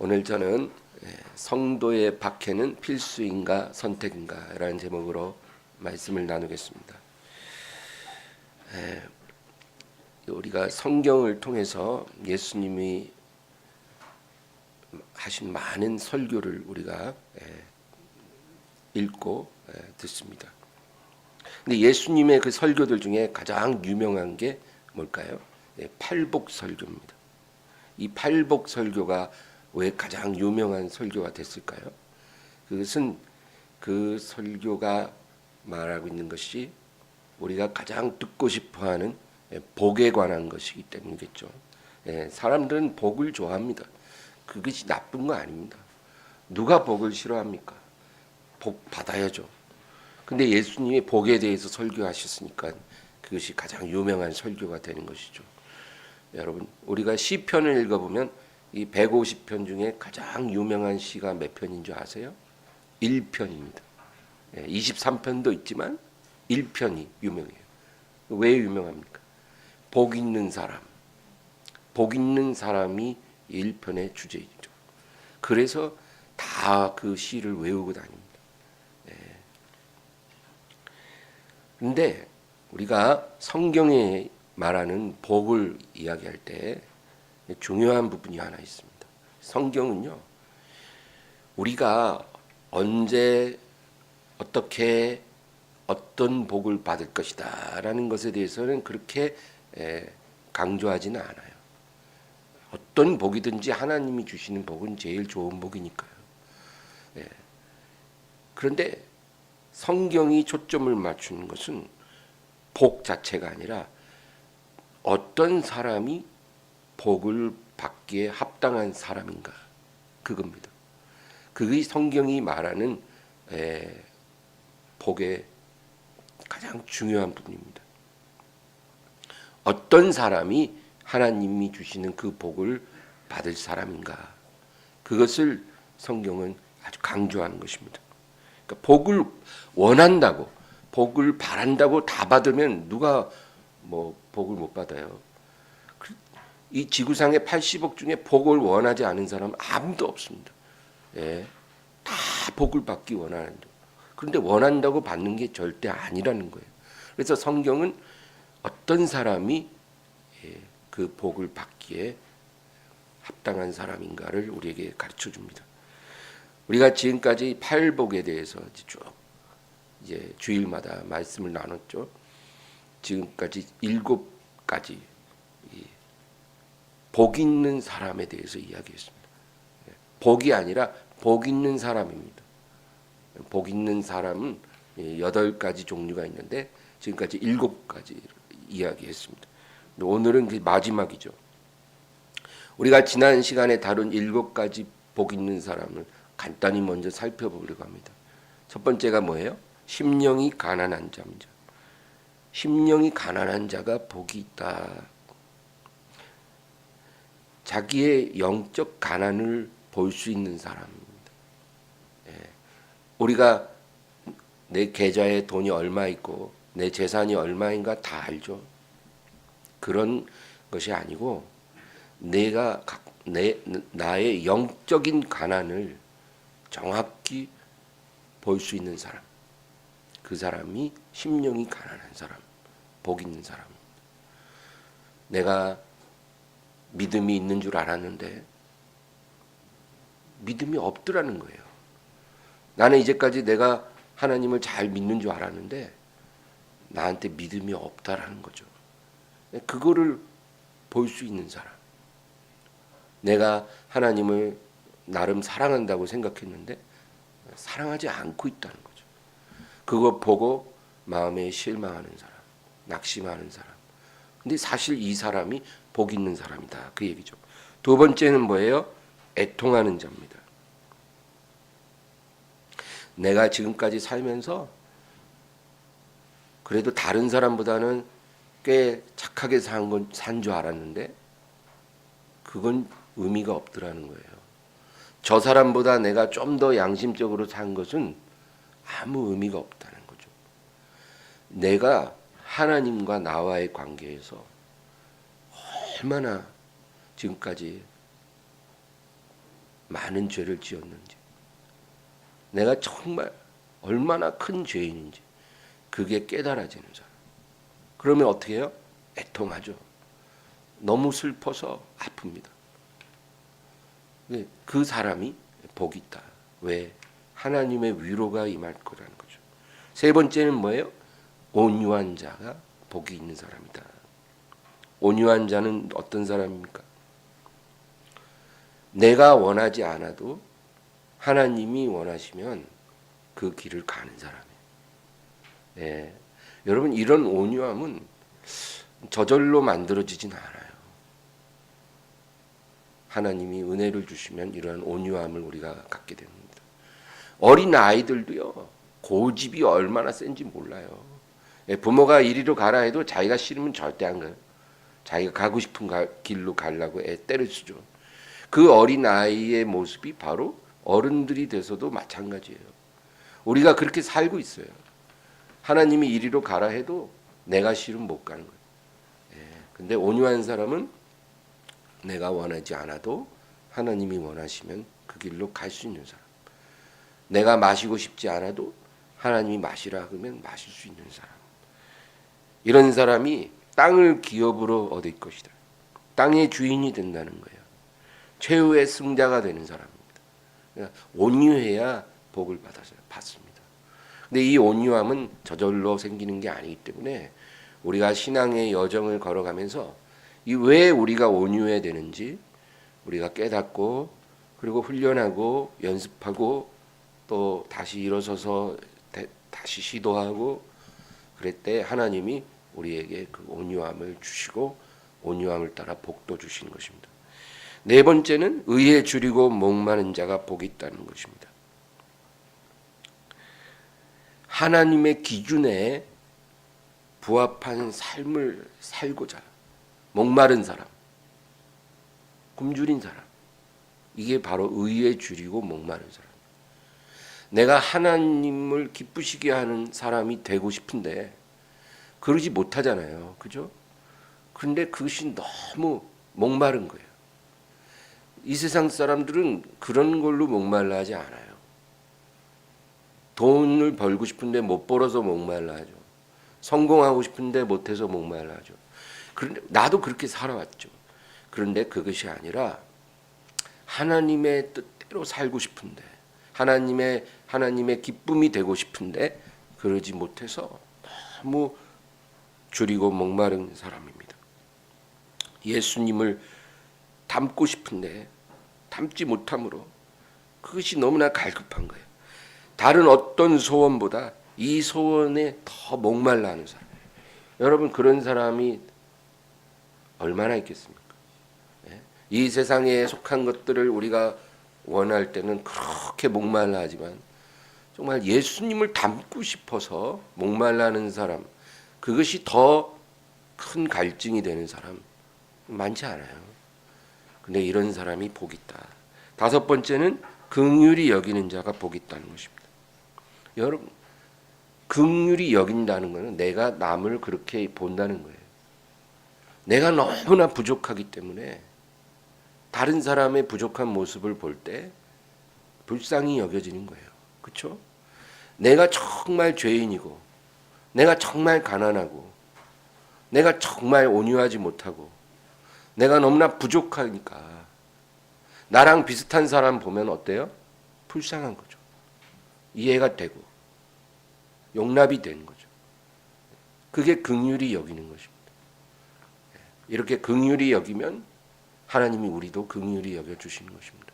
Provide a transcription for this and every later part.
오늘 저는 성도의 박해는 필수인가 선택인가 라는 제목으로 말씀을 나누겠습니다. 우리가 성경을 통해서 예수님이 하신 많은 설교를 우리가 읽고 듣습니다. 근데 예수님의 그 설교들 중에 가장 유명한 게 뭘까요? 팔복 설교입니다. 이 팔복 설교가 왜 가장 유명한 설교가 됐을까요? 그것은 그 설교가 말하고 있는 것이 우리가 가장 듣고 싶어하는 복에 관한 것이기 때문이겠죠. 사람들은 복을 좋아합니다. 그것이 나쁜 거 아닙니다. 누가 복을 싫어합니까? 복 받아야죠. 근데 예수님이 복에 대해서 설교하셨으니까 그것이 가장 유명한 설교가 되는 것이죠. 여러분, 우리가 시편을 읽어보면 이 150편 중에 가장 유명한 시가 몇 편인 줄 아세요? 1편입니다. 23편도 있지만 1편이 유명해요. 왜 유명합니까? 복 있는 사람, 복 있는 사람이 1편의 주제이죠. 그래서 다 그 시를 외우고 다닙니다. 근데 우리가 성경에 말하는 복을 이야기할 때 중요한 부분이 하나 있습니다. 성경은요, 우리가 언제 어떻게 어떤 복을 받을 것이다 라는 것에 대해서는 그렇게 강조하지는 않아요. 어떤 복이든지 하나님이 주시는 복은 제일 좋은 복이니까요. 그런데 성경이 초점을 맞추는 것은 복 자체가 아니라 어떤 사람이 복을 받기에 합당한 사람인가, 그겁니다. 그게 성경이 말하는 복의 가장 중요한 부분입니다. 어떤 사람이 하나님이 주시는 그 복을 받을 사람인가, 그것을 성경은 아주 강조하는 것입니다. 그러니까 복을 원한다고, 복을 바란다고 다 받으면 누가 복을 못 받아요. 이 지구상의 80억 중에 복을 원하지 않은 사람은 아무도 없습니다. 다 복을 받기 원하는데, 그런데 원한다고 받는 게 절대 아니라는 거예요. 그래서 성경은 어떤 사람이 그 복을 받기에 합당한 사람인가를 우리에게 가르쳐 줍니다. 우리가 지금까지 팔복에 대해서 쭉 이제 주일마다 말씀을 나눴죠. 지금까지 7가지 복 있는 사람에 대해서 이야기했습니다. 복이 아니라 복 있는 사람입니다. 복 있는 사람은 8가지 종류가 있는데 지금까지 7가지를 이야기했습니다. 오늘은 그 마지막이죠. 우리가 지난 시간에 다룬 7가지 복 있는 사람을 간단히 먼저 살펴보려고 합니다. 첫 번째가 뭐예요? 심령이 가난한 자입니다. 심령이 가난한 자가 복이 있다. 자기의 영적 가난을 볼 수 있는 사람입니다. 우리가 내 계좌에 돈이 얼마 있고 내 재산이 얼마인가 다 알죠. 그런 것이 아니고 나의 영적인 가난을 정확히 볼 수 있는 사람, 그 사람이 심령이 가난한 사람, 복 있는 사람입니다. 내가 믿음이 있는 줄 알았는데 믿음이 없더라는 거예요. 나는 이제까지 내가 하나님을 잘 믿는 줄 알았는데 나한테 믿음이 없다라는 거죠. 그거를 볼 수 있는 사람. 내가 하나님을 나름 사랑한다고 생각했는데 사랑하지 않고 있다는 거죠. 그거 보고 마음에 실망하는 사람, 낙심하는 사람. 근데 사실 이 사람이 복 있는 사람이다, 그 얘기죠. 두 번째는 뭐예요? 애통하는 자입니다. 내가 지금까지 살면서 그래도 다른 사람보다는 꽤 착하게 산 줄 알았는데 그건 의미가 없더라는 거예요. 저 사람보다 내가 좀 더 양심적으로 산 것은 아무 의미가 없다는 거죠. 내가 하나님과 나와의 관계에서 얼마나 지금까지 많은 죄를 지었는지, 내가 정말 얼마나 큰 죄인인지 그게 깨달아지는 사람. 그러면 어떻게 해요? 애통하죠. 너무 슬퍼서 아픕니다. 그 사람이 복이 있다. 왜? 하나님의 위로가 임할 거라는 거죠. 세 번째는 뭐예요? 온유한 자가 복이 있는 사람이다. 온유한 자는 어떤 사람입니까? 내가 원하지 않아도 하나님이 원하시면 그 길을 가는 사람이에요. 네. 여러분, 이런 온유함은 저절로 만들어지진 않아요. 하나님이 은혜를 주시면 이러한 온유함을 우리가 갖게 됩니다. 어린 아이들도요, 고집이 얼마나 센지 몰라요. 부모가 이리로 가라 해도 자기가 싫으면 절대 안 가요. 자기가 가고 싶은 길로 가려고 애 때려주죠. 그 어린 아이의 모습이 바로 어른들이 돼서도 마찬가지예요. 우리가 그렇게 살고 있어요. 하나님이 이리로 가라 해도 내가 싫으면 못 가는 거예요. 근데 온유한 사람은 내가 원하지 않아도 하나님이 원하시면 그 길로 갈 수 있는 사람. 내가 마시고 싶지 않아도 하나님이 마시라 그러면 마실 수 있는 사람. 이런 사람이 땅을 기업으로 얻을 것이다. 땅의 주인이 된다는 거예요. 최후의 승자가 되는 사람입니다. 그러니까 온유해야 복을 받습니다. 근데 이 온유함은 저절로 생기는 게 아니기 때문에 우리가 신앙의 여정을 걸어가면서 이 왜 우리가 온유해야 되는지 우리가 깨닫고 그리고 훈련하고 연습하고 또 다시 일어서서 다시 시도하고 그럴 때 하나님이 우리에게 그 온유함을 주시고 온유함을 따라 복도 주시는 것입니다. 네 번째는 의에 줄이고 목마른 자가 복이 있다는 것입니다. 하나님의 기준에 부합한 삶을 살고자 목마른 사람, 굶주린 사람, 이게 바로 의에 줄이고 목마른 사람. 내가 하나님을 기쁘시게 하는 사람이 되고 싶은데 그러지 못하잖아요. 그죠? 그런데 그것이 너무 목마른 거예요. 이 세상 사람들은 그런 걸로 목말라 하지 않아요. 돈을 벌고 싶은데 못 벌어서 목말라 하죠. 성공하고 싶은데 못해서 목말라 하죠. 그런데 나도 그렇게 살아왔죠. 그런데 그것이 아니라 하나님의 뜻대로 살고 싶은데 하나님의 기쁨이 되고 싶은데 그러지 못해서 너무 줄이고 목마른 사람입니다. 예수님을 닮고 싶은데 닮지 못함으로 그것이 너무나 갈급한 거예요. 다른 어떤 소원보다 이 소원에 더 목말라 하는 사람. 여러분, 그런 사람이 얼마나 있겠습니까? 이 세상에 속한 것들을 우리가 원할 때는 그렇게 목말라 하지만 정말 예수님을 닮고 싶어서 목말라 하는 사람, 그것이 더 큰 갈증이 되는 사람 많지 않아요. 근데 이런 사람이 복이 있다. 다섯 번째는 긍휼히 여기는 자가 복이 있다는 것입니다. 여러분, 긍휼히 여긴다는 것은 내가 남을 그렇게 본다는 거예요. 내가 너무나 부족하기 때문에 다른 사람의 부족한 모습을 볼 때 불쌍히 여겨지는 거예요. 그렇죠? 내가 정말 죄인이고 내가 정말 가난하고 내가 정말 온유하지 못하고 내가 너무나 부족하니까 나랑 비슷한 사람 보면 어때요? 불쌍한 거죠. 이해가 되고 용납이 되는 거죠. 그게 긍휼히 여기는 것입니다. 이렇게 긍휼히 여기면 하나님이 우리도 긍휼히 여겨주시는 것입니다.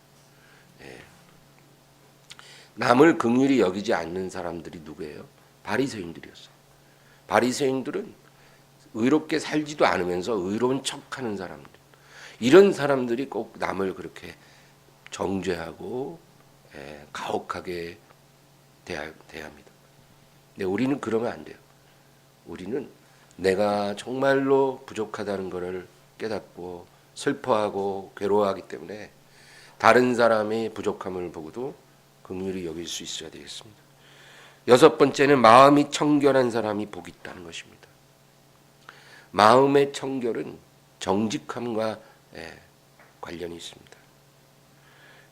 남을 긍휼히 여기지 않는 사람들이 누구예요? 바리새인들이었어요. 바리새인들은 의롭게 살지도 않으면서 의로운 척하는 사람들. 이런 사람들이 꼭 남을 그렇게 정죄하고 가혹하게 대합니다. 근데 우리는 그러면 안 돼요. 우리는 내가 정말로 부족하다는 것을 깨닫고 슬퍼하고 괴로워하기 때문에 다른 사람의 부족함을 보고도 긍휼히 여길 수 있어야 되겠습니다. 여섯 번째는 마음이 청결한 사람이 복이 있다는 것입니다. 마음의 청결은 정직함과 관련이 있습니다.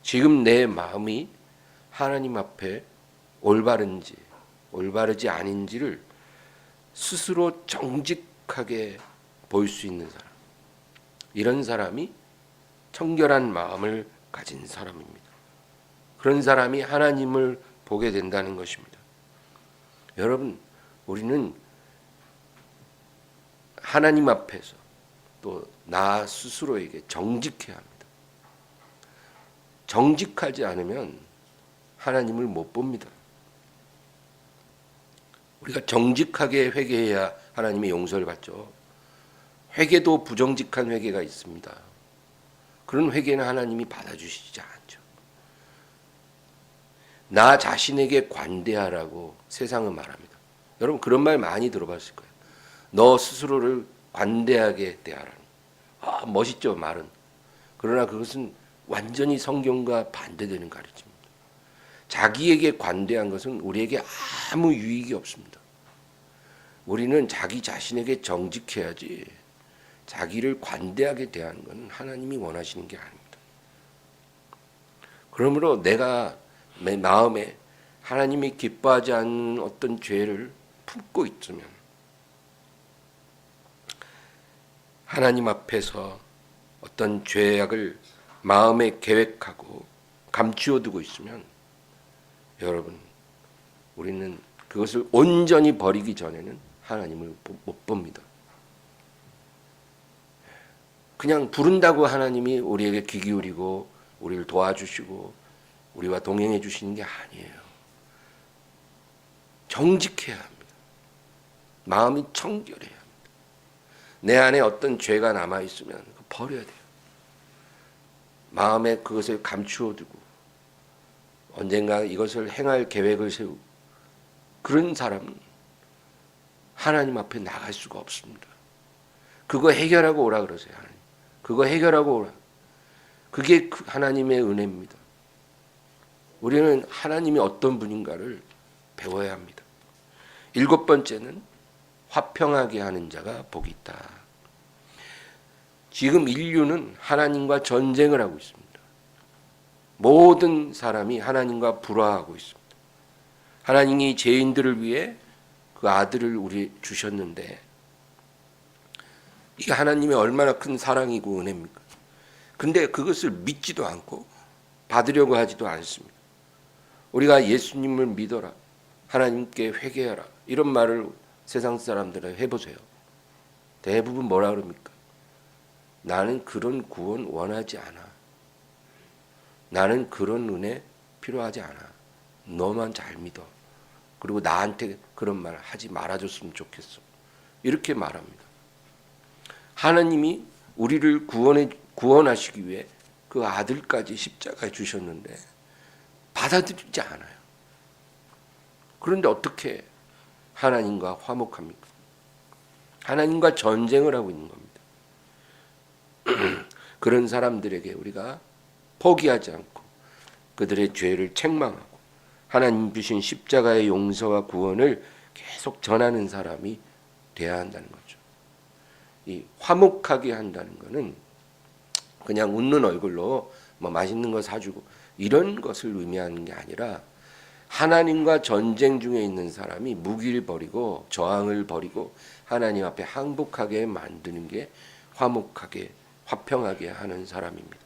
지금 내 마음이 하나님 앞에 올바른지 올바르지 아닌지를 스스로 정직하게 볼 수 있는 사람, 이런 사람이 청결한 마음을 가진 사람입니다. 그런 사람이 하나님을 보게 된다는 것입니다. 여러분, 우리는 하나님 앞에서 또 나 스스로에게 정직해야 합니다. 정직하지 않으면 하나님을 못 봅니다. 우리가 정직하게 회개해야 하나님의 용서를 받죠. 회개도 부정직한 회개가 있습니다. 그런 회개는 하나님이 받아주시지 않죠. 나 자신에게 관대하라고 세상은 말합니다. 여러분 그런 말 많이 들어봤을 거예요. 너 스스로를 관대하게 대하라는. 멋있죠 말은. 그러나 그것은 완전히 성경과 반대되는 가르침입니다. 자기에게 관대한 것은 우리에게 아무 유익이 없습니다. 우리는 자기 자신에게 정직해야지 자기를 관대하게 대하는 것은 하나님이 원하시는 게 아닙니다. 그러므로 내가 내 마음에 하나님이 기뻐하지 않는 어떤 죄를 품고 있으면 하나님 앞에서 어떤 죄악을 마음에 계획하고 감추어두고 있으면 여러분 우리는 그것을 온전히 버리기 전에는 하나님을 못 봅니다. 그냥 부른다고 하나님이 우리에게 귀 기울이고 우리를 도와주시고 우리와 동행해 주시는 게 아니에요. 정직해야 합니다. 마음이 청결해야 합니다. 내 안에 어떤 죄가 남아있으면 버려야 돼요. 마음에 그것을 감추어 두고 언젠가 이것을 행할 계획을 세우고 그런 사람은 하나님 앞에 나갈 수가 없습니다. 그거 해결하고 오라 그러세요. 하나님. 그거 해결하고 오라. 그게 하나님의 은혜입니다. 우리는 하나님이 어떤 분인가를 배워야 합니다. 7번째는 화평하게 하는 자가 복이 있다. 지금 인류는 하나님과 전쟁을 하고 있습니다. 모든 사람이 하나님과 불화하고 있습니다. 하나님이 죄인들을 위해 그 아들을 우리 주셨는데 이게 하나님의 얼마나 큰 사랑이고 은혜입니까? 근데 그것을 믿지도 않고 받으려고 하지도 않습니다. 우리가 예수님을 믿어라, 하나님께 회개하라 이런 말을 세상 사람들은 해보세요. 대부분 뭐라 그럽니까? 나는 그런 구원 원하지 않아. 나는 그런 은혜 필요하지 않아. 너만 잘 믿어. 그리고 나한테 그런 말 하지 말아줬으면 좋겠어. 이렇게 말합니다. 하나님이 우리를 구원하시기 위해 그 아들까지 십자가에 주셨는데 받아들이지 않아요. 그런데 어떻게 하나님과 화목합니까? 하나님과 전쟁을 하고 있는 겁니다. 그런 사람들에게 우리가 포기하지 않고 그들의 죄를 책망하고 하나님 주신 십자가의 용서와 구원을 계속 전하는 사람이 돼야 한다는 거죠. 이 화목하게 한다는 것은 그냥 웃는 얼굴로 뭐 맛있는 거 사주고 이런 것을 의미하는 게 아니라 하나님과 전쟁 중에 있는 사람이 무기를 버리고 저항을 버리고 하나님 앞에 항복하게 만드는 게 화목하게 화평하게 하는 사람입니다.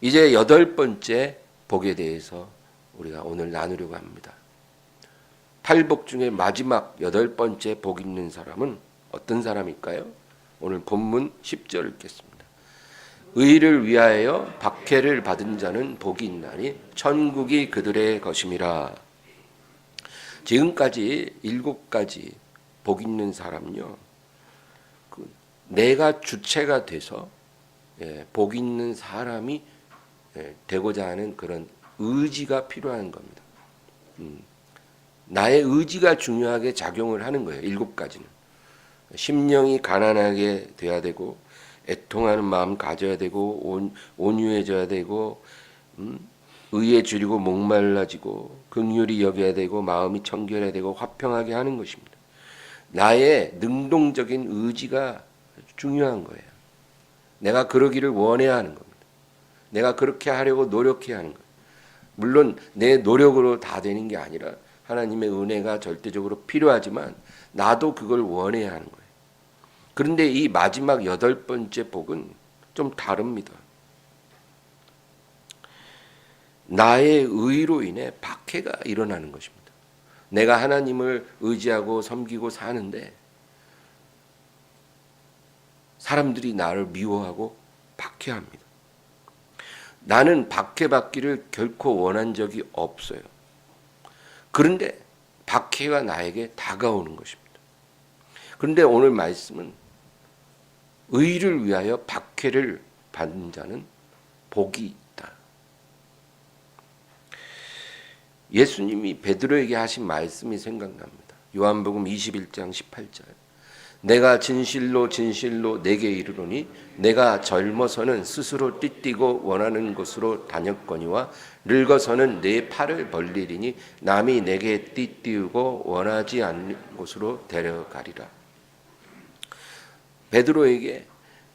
이제 8번째 복에 대해서 우리가 오늘 나누려고 합니다. 8복 중에 마지막 8번째 복 있는 사람은 어떤 사람일까요? 오늘 본문 10절 읽겠습니다. 의를 위하여 박해를 받은 자는 복이 있나니 천국이 그들의 것임이라. 지금까지 7가지 복 있는 사람은요, 내가 주체가 돼서 복 있는 사람이 되고자 하는 그런 의지가 필요한 겁니다. 나의 의지가 중요하게 작용을 하는 거예요. 7가지는. 심령이 가난하게 돼야 되고 애통하는 마음 가져야 되고 온유해져야 되고 의에 줄이고 목말라지고 긍휼히 여겨야 되고 마음이 청결해야 되고 화평하게 하는 것입니다. 나의 능동적인 의지가 중요한 거예요. 내가 그러기를 원해야 하는 겁니다. 내가 그렇게 하려고 노력해야 하는 거예요. 물론 내 노력으로 다 되는 게 아니라 하나님의 은혜가 절대적으로 필요하지만 나도 그걸 원해야 하는 거예요. 그런데 이 마지막 8번째 복은 좀 다릅니다. 나의 의로 인해 박해가 일어나는 것입니다. 내가 하나님을 의지하고 섬기고 사는데 사람들이 나를 미워하고 박해합니다. 나는 박해받기를 결코 원한 적이 없어요. 그런데 박해가 나에게 다가오는 것입니다. 그런데 오늘 말씀은 의를 위하여 박해를 받는 자는 복이 있다. 예수님이 베드로에게 하신 말씀이 생각납니다. 요한복음 21장 18절. 내가 진실로 진실로 내게 이르노니 내가 젊어서는 스스로 띠띠고 원하는 곳으로 다녔거니와 늙어서는 내 팔을 벌리리니 남이 내게 띠띠우고 원하지 않는 곳으로 데려가리라. 베드로에게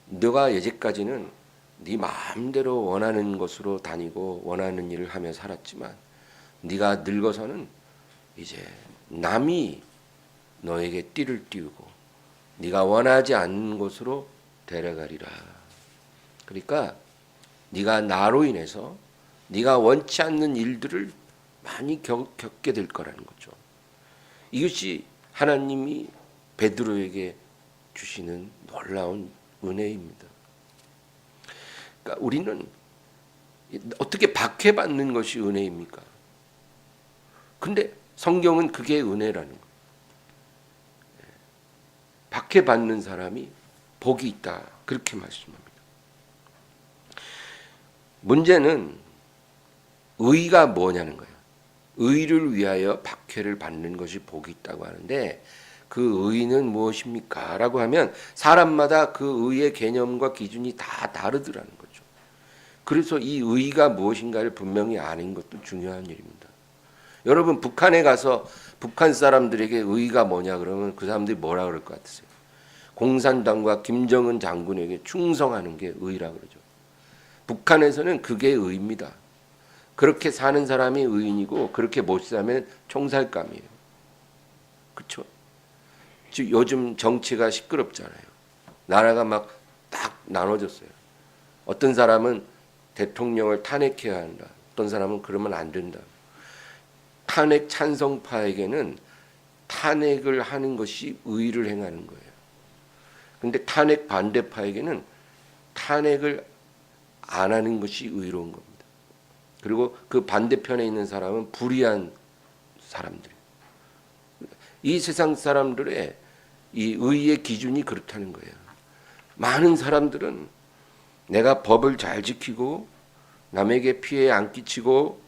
너가 이제까지는 네 마음대로 원하는 곳으로 다니고 원하는 일을 하며 살았지만 네가 늙어서는 이제 남이 너에게 띠를 띠우고 네가 원하지 않는 곳으로 데려가리라. 그러니까 네가 나로 인해서 네가 원치 않는 일들을 많이 겪게 될 거라는 거죠. 이것이 하나님이 베드로에게 주시는 놀라운 은혜입니다. 그러니까 우리는 어떻게 박해받는 것이 은혜입니까? 근데 성경은 그게 은혜라는 거예요. 박해받는 사람이 복이 있다. 그렇게 말씀합니다. 문제는 의가 뭐냐는 거예요. 의를 위하여 박해를 받는 것이 복이 있다고 하는데 그 의는 무엇입니까? 라고 하면 사람마다 그 의의 개념과 기준이 다 다르더라는 거죠. 그래서 이 의가 무엇인가를 분명히 아는 것도 중요한 일입니다. 여러분 북한에 가서 북한 사람들에게 의가 뭐냐 그러면 그 사람들이 뭐라 그럴 것 같으세요? 공산당과 김정은 장군에게 충성하는 게 의라 그러죠. 북한에서는 그게 의입니다. 그렇게 사는 사람이 의인이고 그렇게 못 사면 총살감이에요. 그렇죠? 즉 요즘 정치가 시끄럽잖아요. 나라가 막 딱 나눠졌어요. 어떤 사람은 대통령을 탄핵해야 한다. 어떤 사람은 그러면 안 된다. 탄핵 찬성파에게는 탄핵을 하는 것이 의를 행하는 거예요. 근데 탄핵 반대파에게는 탄핵을 안 하는 것이 의로운 겁니다. 그리고 그 반대편에 있는 사람은 불의한 사람들이에요. 이 세상 사람들의 이 의의 기준이 그렇다는 거예요. 많은 사람들은 내가 법을 잘 지키고 남에게 피해 안 끼치고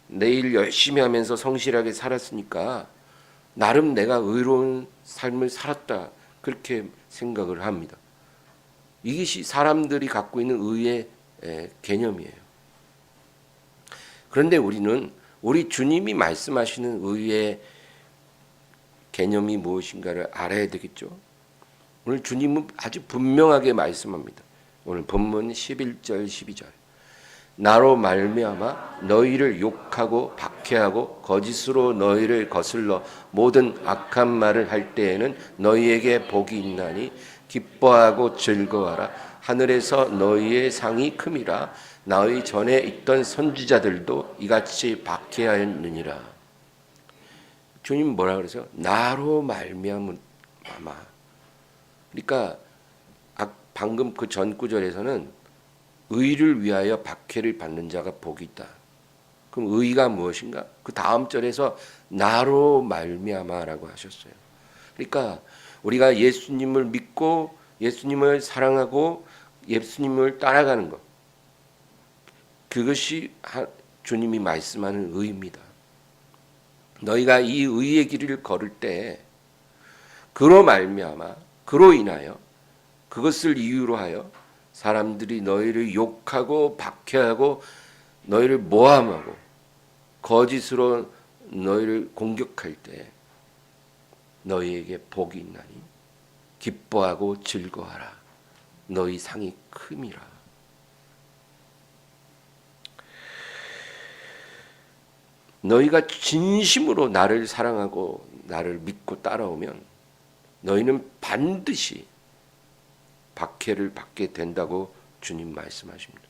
내일 열심히 하면서 성실하게 살았으니까 나름 내가 의로운 삶을 살았다. 그렇게 생각을 합니다. 이것이 사람들이 갖고 있는 의의 개념이에요. 그런데 우리는 우리 주님이 말씀하시는 의의 개념이 무엇인가를 알아야 되겠죠. 오늘 주님은 아주 분명하게 말씀합니다. 오늘 본문 11절 12절. 나로 말미암아 너희를 욕하고 박해하고 거짓으로 너희를 거슬러 모든 악한 말을 할 때에는 너희에게 복이 있나니 기뻐하고 즐거워하라. 하늘에서 너희의 상이 큼이라. 너희 전에 있던 선지자들도 이같이 박해하였느니라. 주님 뭐라 그러세요? 나로 말미암아. 그러니까 방금 그 전 구절에서는 의를 위하여 박해를 받는 자가 복이 있다. 그럼 의가 무엇인가? 그 다음 절에서 나로 말미암아라고 하셨어요. 그러니까 우리가 예수님을 믿고 예수님을 사랑하고 예수님을 따라가는 것, 그것이 주님이 말씀하는 의입니다. 너희가 이 의의 길을 걸을 때 그로 말미암아 그로 인하여 그것을 이유로 하여 사람들이 너희를 욕하고 박해하고 너희를 모함하고 거짓으로 너희를 공격할 때 너희에게 복이 있나니 기뻐하고 즐거워하라. 너희 상이 큼이라. 너희가 진심으로 나를 사랑하고 나를 믿고 따라오면 너희는 반드시 박해를 받게 된다고 주님 말씀하십니다.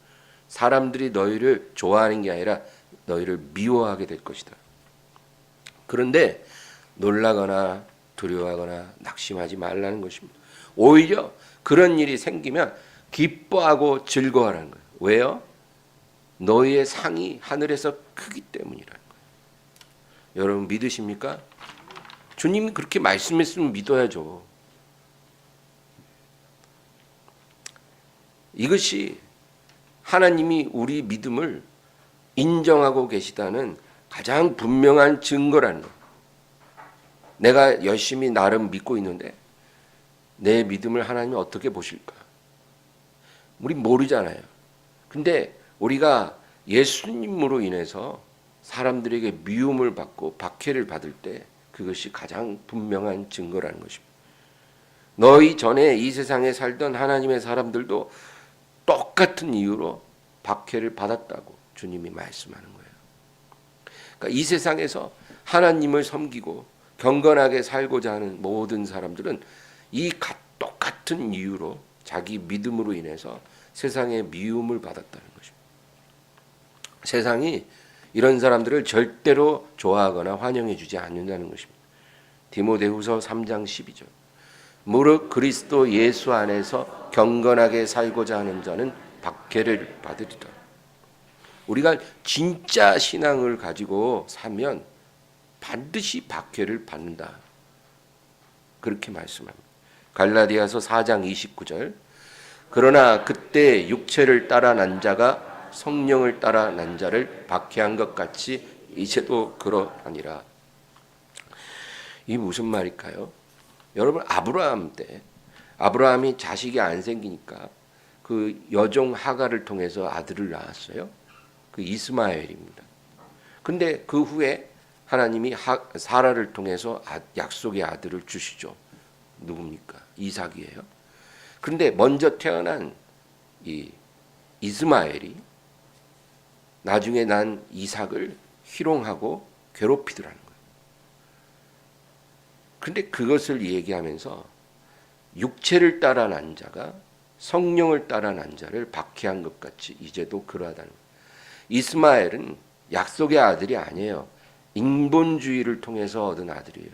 사람들이 너희를 좋아하는 게 아니라 너희를 미워하게 될 것이다. 그런데 놀라거나 두려워하거나 낙심하지 말라는 것입니다. 오히려 그런 일이 생기면 기뻐하고 즐거워하는 거예요. 왜요? 너희의 상이 하늘에서 크기 때문이라는 거예요. 여러분 믿으십니까? 주님이 그렇게 말씀했으면 믿어야죠. 이것이 하나님이 우리 믿음을 인정하고 계시다는 가장 분명한 증거라는 거예요. 내가 열심히 나름 믿고 있는데 내 믿음을 하나님이 어떻게 보실까? 우리 모르잖아요. 근데 우리가 예수님으로 인해서 사람들에게 미움을 받고 박해를 받을 때 그것이 가장 분명한 증거라는 것입니다. 너희 전에 이 세상에 살던 하나님의 사람들도 똑같은 이유로 박해를 받았다고 주님이 말씀하는 거예요. 그러니까 이 세상에서 하나님을 섬기고 경건하게 살고자 하는 모든 사람들은 이 똑같은 이유로 자기 믿음으로 인해서 세상의 미움을 받았다는 것입니다. 세상이 이런 사람들을 절대로 좋아하거나 환영해 주지 않는다는 것입니다. 디모데후서 3장 12절. 무릇 그리스도 예수 안에서 경건하게 살고자 하는 자는 박해를 받으리라. 우리가 진짜 신앙을 가지고 사면 반드시 박해를 받는다. 그렇게 말씀합니다. 갈라디아서 4장 29절. 그러나 그때 육체를 따라 난 자가 성령을 따라 난 자를 박해한 것 같이 이제도 그러하니라. 이 무슨 말일까요? 여러분 아브라함 때 아브라함이 자식이 안 생기니까 그 여종 하갈을 통해서 아들을 낳았어요. 그 이스마엘입니다. 근데 그 후에 하나님이 사라를 통해서 약속의 아들을 주시죠. 누굽니까? 이삭이에요. 그런데 먼저 태어난 이 이스마엘이 나중에 난 이삭을 희롱하고 괴롭히더라는 거예요. 그런데 그것을 얘기하면서 육체를 따라 난 자가 성령을 따라 난 자를 박해한 것 같이 이제도 그러하다는 거예요. 이스마엘은 약속의 아들이 아니에요. 인본주의를 통해서 얻은 아들이에요.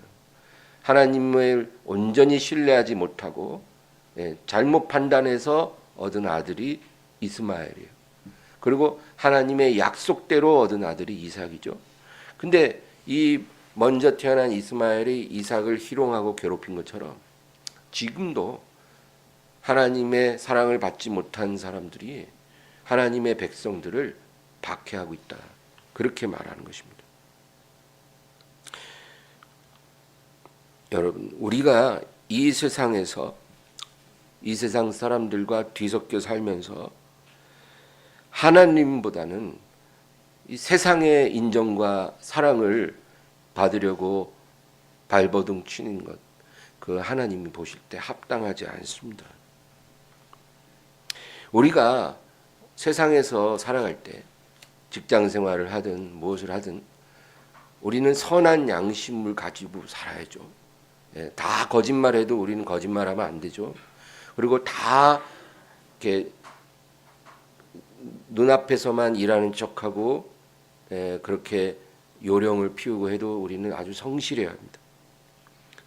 하나님을 온전히 신뢰하지 못하고 잘못 판단해서 얻은 아들이 이스마엘이에요. 그리고 하나님의 약속대로 얻은 아들이 이삭이죠. 근데 이 먼저 태어난 이스마엘이 이삭을 희롱하고 괴롭힌 것처럼 지금도 하나님의 사랑을 받지 못한 사람들이 하나님의 백성들을 박해하고 있다. 그렇게 말하는 것입니다. 여러분, 우리가 이 세상에서 이 세상 사람들과 뒤섞여 살면서 하나님보다는 이 세상의 인정과 사랑을 받으려고 발버둥 치는 것, 그 하나님이 보실 때 합당하지 않습니다. 우리가 세상에서 살아갈 때 직장 생활을 하든 무엇을 하든 우리는 선한 양심을 가지고 살아야죠. 다 거짓말해도 우리는 거짓말하면 안 되죠. 그리고 다 이렇게 눈앞에서만 일하는 척하고 그렇게 요령을 피우고 해도 우리는 아주 성실해야 합니다.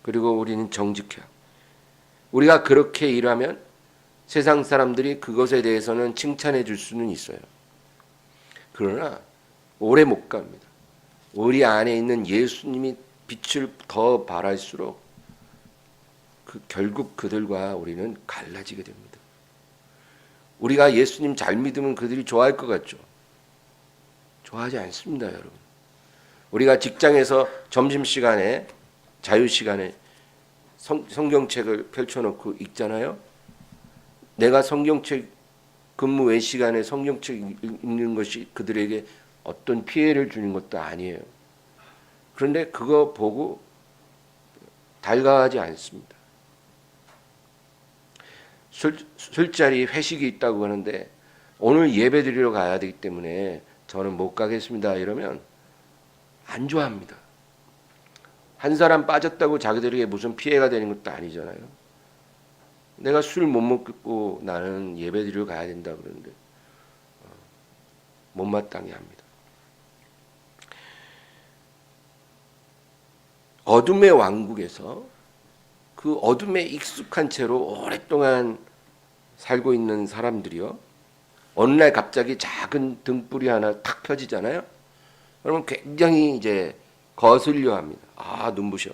그리고 우리는 정직해야 합니다. 우리가 그렇게 일하면 세상 사람들이 그것에 대해서는 칭찬해 줄 수는 있어요. 그러나 오래 못 갑니다. 우리 안에 있는 예수님이 빛을 더 발할수록 결국 그들과 우리는 갈라지게 됩니다. 우리가 예수님 잘 믿으면 그들이 좋아할 것 같죠? 좋아하지 않습니다, 여러분. 우리가 직장에서 점심시간에 자유시간에 성경책을 펼쳐놓고 읽잖아요. 내가 성경책 근무 외 시간에 성경책 읽는 것이 그들에게 어떤 피해를 주는 것도 아니에요. 그런데 그거 보고 달가하지 않습니다. 술자리 회식이 있다고 하는데 오늘 예배 드리러 가야 되기 때문에 저는 못 가겠습니다. 이러면 안 좋아합니다. 한 사람 빠졌다고 자기들에게 무슨 피해가 되는 것도 아니잖아요. 내가 술 못 먹고 나는 예배드리러 가야 된다 그러는데 못마땅해 합니다. 어둠의 왕국에서 그 어둠에 익숙한 채로 오랫동안 살고 있는 사람들이요, 어느 날 갑자기 작은 등불이 하나 탁 펴지잖아요. 그러면 굉장히 이제 거슬려 합니다. 아, 눈부셔.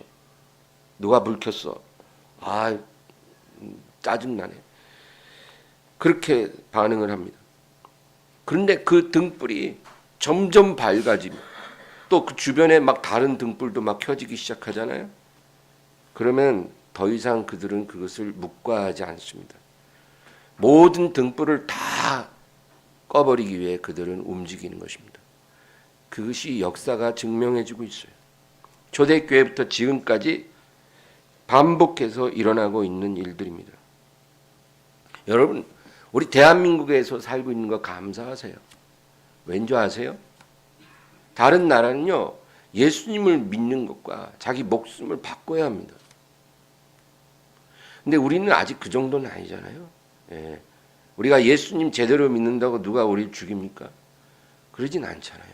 누가 불 켰어. 아, 짜증나네. 그렇게 반응을 합니다. 그런데 그 등불이 점점 밝아지며 또 그 주변에 막 다른 등불도 막 켜지기 시작하잖아요. 그러면 더 이상 그들은 그것을 묵과하지 않습니다. 모든 등불을 다 꺼버리기 위해 그들은 움직이는 것입니다. 그것이 역사가 증명해주고 있어요. 초대교회부터 지금까지 반복해서 일어나고 있는 일들입니다. 여러분, 우리 대한민국에서 살고 있는 거 감사하세요. 왠지 아세요? 다른 나라는요, 예수님을 믿는 것과 자기 목숨을 바꿔야 합니다. 근데 우리는 아직 그 정도는 아니잖아요. 예. 우리가 예수님 제대로 믿는다고 누가 우리를 죽입니까? 그러진 않잖아요.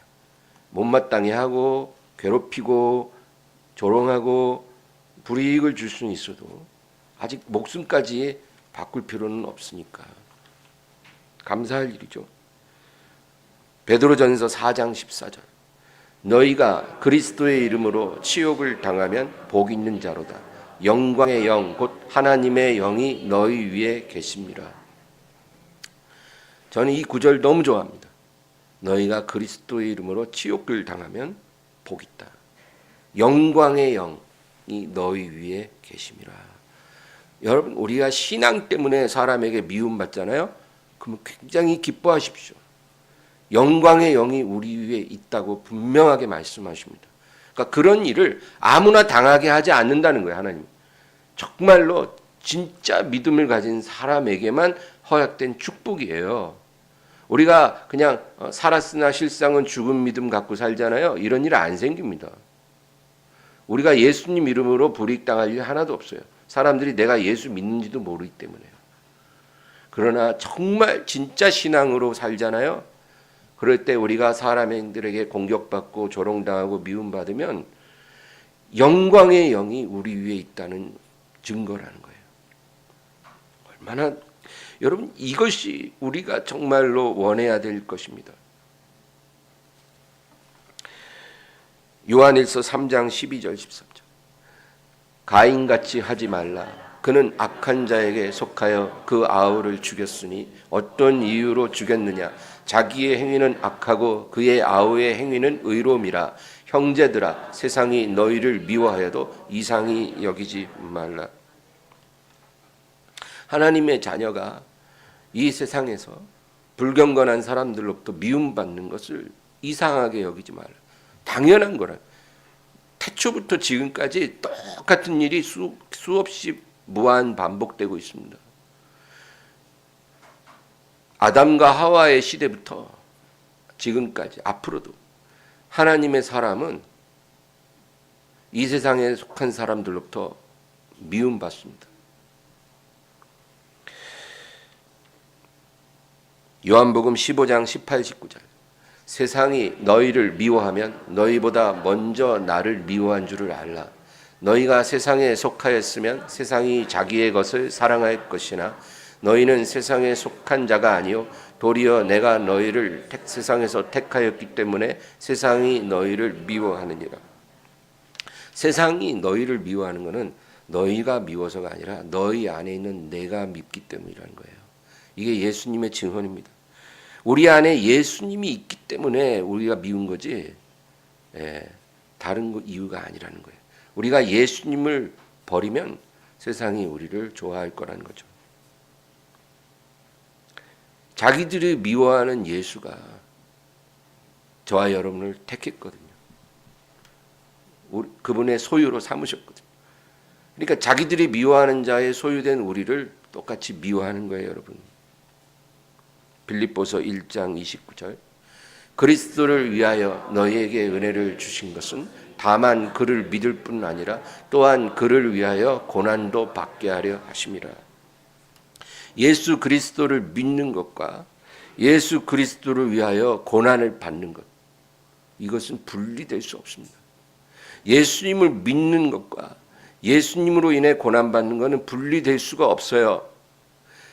못마땅해 하고 괴롭히고 조롱하고 불이익을 줄 수는 있어도 아직 목숨까지 바꿀 필요는 없으니까 감사할 일이죠. 베드로전서 4장 14절, 너희가 그리스도의 이름으로 치욕을 당하면 복 있는 자로다. 영광의 영 곧 하나님의 영이 너희 위에 계십니다. 저는 이 구절 너무 좋아합니다. 너희가 그리스도의 이름으로 치욕을 당하면 복 있다. 영광의 영이 너희 위에 계심이라. 여러분, 우리가 신앙 때문에 사람에게 미움받잖아요. 그러면 굉장히 기뻐하십시오. 영광의 영이 우리 위에 있다고 분명하게 말씀하십니다. 그러니까 그런 일을 아무나 당하게 하지 않는다는 거예요, 하나님. 정말로 진짜 믿음을 가진 사람에게만 허락된 축복이에요. 우리가 그냥 살았으나 실상은 죽은 믿음 갖고 살잖아요. 이런 일 안 생깁니다. 우리가 예수님 이름으로 불이익당할 일 하나도 없어요. 사람들이 내가 예수 믿는지도 모르기 때문에요. 그러나 정말 진짜 신앙으로 살잖아요. 그럴 때 우리가 사람들에게 공격받고 조롱당하고 미움받으면 영광의 영이 우리 위에 있다는 증거라는 거예요. 얼마나, 여러분, 이것이 우리가 정말로 원해야 될 것입니다. 요한일서 3장 12절 13절, 가인같이 하지 말라. 그는 악한 자에게 속하여 그 아우를 죽였으니 어떤 이유로 죽였느냐. 자기의 행위는 악하고 그의 아우의 행위는 의로움이라. 형제들아, 세상이 너희를 미워하여도 이상히 여기지 말라. 하나님의 자녀가 이 세상에서 불경건한 사람들로부터 미움받는 것을 이상하게 여기지 말라. 당연한 거라. 태초부터 지금까지 똑같은 일이 수없이 무한 반복되고 있습니다. 아담과 하와의 시대부터 지금까지 앞으로도 하나님의 사람은 이 세상에 속한 사람들로부터 미움받습니다. 요한복음 15장 18, 19절, 세상이 너희를 미워하면 너희보다 먼저 나를 미워한 줄을 알라. 너희가 세상에 속하였으면 세상이 자기의 것을 사랑할 것이나 너희는 세상에 속한 자가 아니요 도리어 내가 너희를 세상에서 택하였기 때문에 세상이 너희를 미워하느니라. 세상이 너희를 미워하는 것은 너희가 미워서가 아니라 너희 안에 있는 내가 밉기 때문이라는 거예요. 이게 예수님의 증언입니다. 우리 안에 예수님이 있기 때문에 우리가 미운 거지, 다른 이유가 아니라는 거예요. 우리가 예수님을 버리면 세상이 우리를 좋아할 거라는 거죠. 자기들이 미워하는 예수가 저와 여러분을 택했거든요. 그분의 소유로 삼으셨거든요. 그러니까 자기들이 미워하는 자의 소유된 우리를 똑같이 미워하는 거예요, 여러분. 빌립보서 1장 29절, 그리스도를 위하여 너희에게 은혜를 주신 것은 다만 그를 믿을 뿐 아니라 또한 그를 위하여 고난도 받게 하려 하심이라. 예수 그리스도를 믿는 것과 예수 그리스도를 위하여 고난을 받는 것, 이것은 분리될 수 없습니다. 예수님을 믿는 것과 예수님으로 인해 고난받는 것은 분리될 수가 없어요.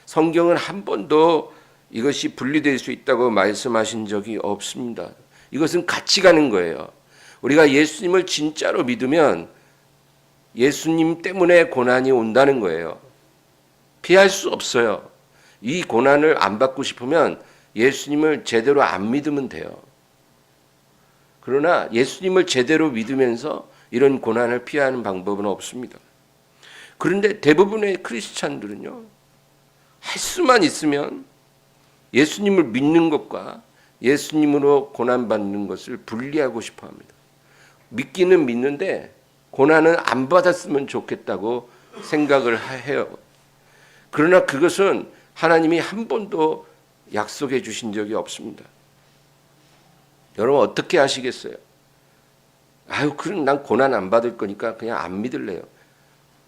성경은 한 번도 이것이 분리될 수 있다고 말씀하신 적이 없습니다. 이것은 같이 가는 거예요. 우리가 예수님을 진짜로 믿으면 예수님 때문에 고난이 온다는 거예요. 피할 수 없어요. 이 고난을 안 받고 싶으면 예수님을 제대로 안 믿으면 돼요. 그러나 예수님을 제대로 믿으면서 이런 고난을 피하는 방법은 없습니다. 그런데 대부분의 크리스찬들은요, 할 수만 있으면 예수님을 믿는 것과 예수님으로 고난받는 것을 분리하고 싶어 합니다. 믿기는 믿는데 고난은 안 받았으면 좋겠다고 생각을 해요. 그러나 그것은 하나님이 한 번도 약속해 주신 적이 없습니다. 여러분 어떻게 하시겠어요? 아유, 그럼 난 고난 안 받을 거니까 그냥 안 믿을래요.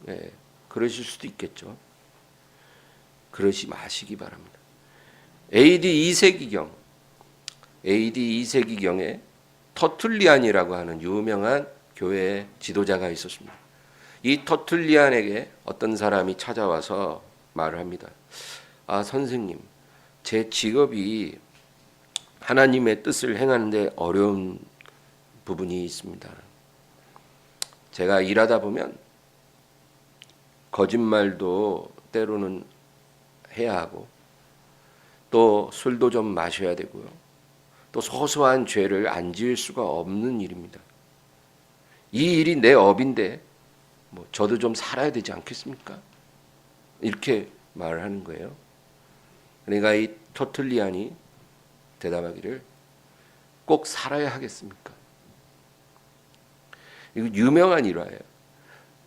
네, 그러실 수도 있겠죠. 그러지 마시기 바랍니다. AD 2세기경에 터툴리안이라고 하는 유명한 교회 지도자가 있었습니다. 이 터툴리안에게 어떤 사람이 찾아와서 말을 합니다. 아, 선생님, 제 직업이 하나님의 뜻을 행하는데 어려운 부분이 있습니다. 제가 일하다 보면 거짓말도 때로는 해야 하고 또 술도 좀 마셔야 되고요. 또 소소한 죄를 안 지을 수가 없는 일입니다. 이 일이 내 업인데 저도 좀 살아야 되지 않겠습니까? 이렇게 말을 하는 거예요. 그러니까 이 터툴리안이 대답하기를, 꼭 살아야 하겠습니까? 이거 유명한 일화예요.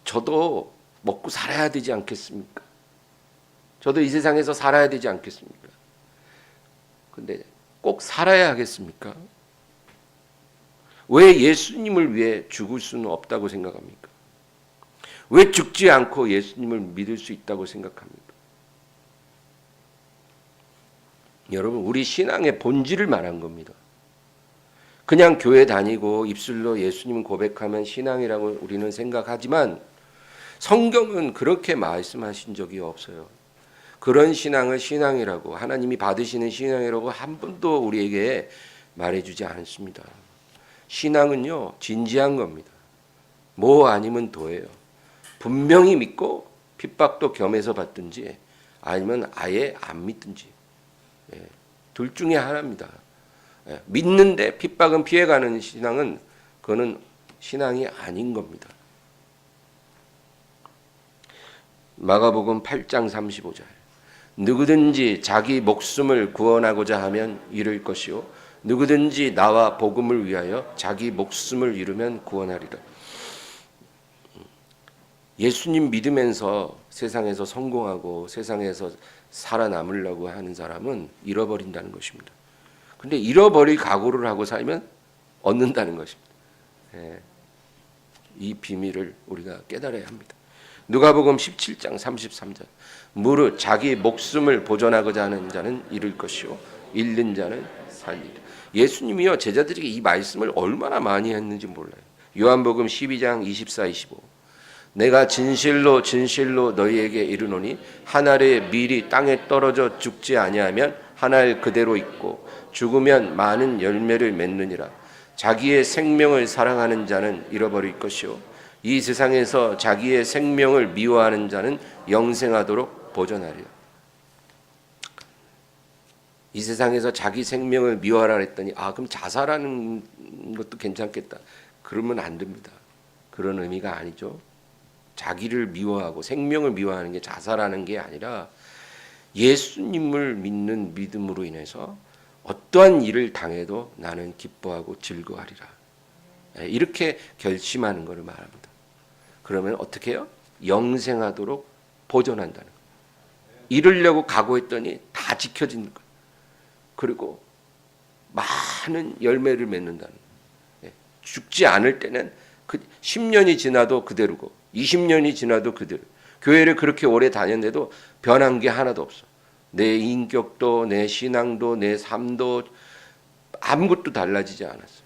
저도 먹고 살아야 되지 않겠습니까? 저도 이 세상에서 살아야 되지 않겠습니까? 근데 꼭 살아야 하겠습니까? 왜 예수님을 위해 죽을 수는 없다고 생각합니까? 왜 죽지 않고 예수님을 믿을 수 있다고 생각합니까? 여러분, 우리 신앙의 본질을 말한 겁니다. 그냥 교회 다니고 입술로 예수님을 고백하면 신앙이라고 우리는 생각하지만 성경은 그렇게 말씀하신 적이 없어요. 그런 신앙을 신앙이라고, 하나님이 받으시는 신앙이라고 한 번도 우리에게 말해주지 않습니다. 신앙은요, 진지한 겁니다. 뭐 아니면 도예요. 분명히 믿고 핍박도 겸해서 받든지 아니면 아예 안 믿든지, 둘 중에 하나입니다. 믿는데 핍박은 피해가는 신앙은 그거는 신앙이 아닌 겁니다. 마가복음 8장 35절, 누구든지 자기 목숨을 구원하고자 하면 잃을 것이요 누구든지 나와 복음을 위하여 자기 목숨을 잃으면 구원하리라. 예수님 믿으면서 세상에서 성공하고 세상에서 살아남으려고 하는 사람은 잃어버린다는 것입니다. 근데 잃어버릴 각오를 하고 살면 얻는다는 것입니다. 이 비밀을 우리가 깨달아야 합니다. 누가복음 17장 33절, 무릇 자기 목숨을 보존하고자 하는 자는 잃을 것이요 잃는 자는 살리리라. 예수님이요, 제자들에게 이 말씀을 얼마나 많이 했는지 몰라요. 요한복음 12장 24, 25, 내가 진실로 진실로 너희에게 이르노니 한 알의 밀이 땅에 떨어져 죽지 아니하면 한 알 그대로 있고 죽으면 많은 열매를 맺느니라. 자기의 생명을 사랑하는 자는 잃어버릴 것이요 이 세상에서 자기의 생명을 미워하는 자는 영생하도록 보존하리라. 이 세상에서 자기 생명을 미워하라 했더니 그럼 자살하는 것도 괜찮겠다. 그러면 안 됩니다. 그런 의미가 아니죠. 자기를 미워하고 생명을 미워하는 게 자살하는 게 아니라 예수님을 믿는 믿음으로 인해서 어떠한 일을 당해도 나는 기뻐하고 즐거워하리라. 이렇게 결심하는 것을 말합니다. 그러면 어떻게 해요? 영생하도록 보존한다는 거예요. 이루려고 각오했더니 다 지켜지는 거예요. 그리고 많은 열매를 맺는다는 거예요. 죽지 않을 때는 그 10년이 지나도 그대로고 20년이 지나도 그대로. 교회를 그렇게 오래 다녔는데도 변한 게 하나도 없어. 내 인격도 내 신앙도 내 삶도 아무것도 달라지지 않았어요.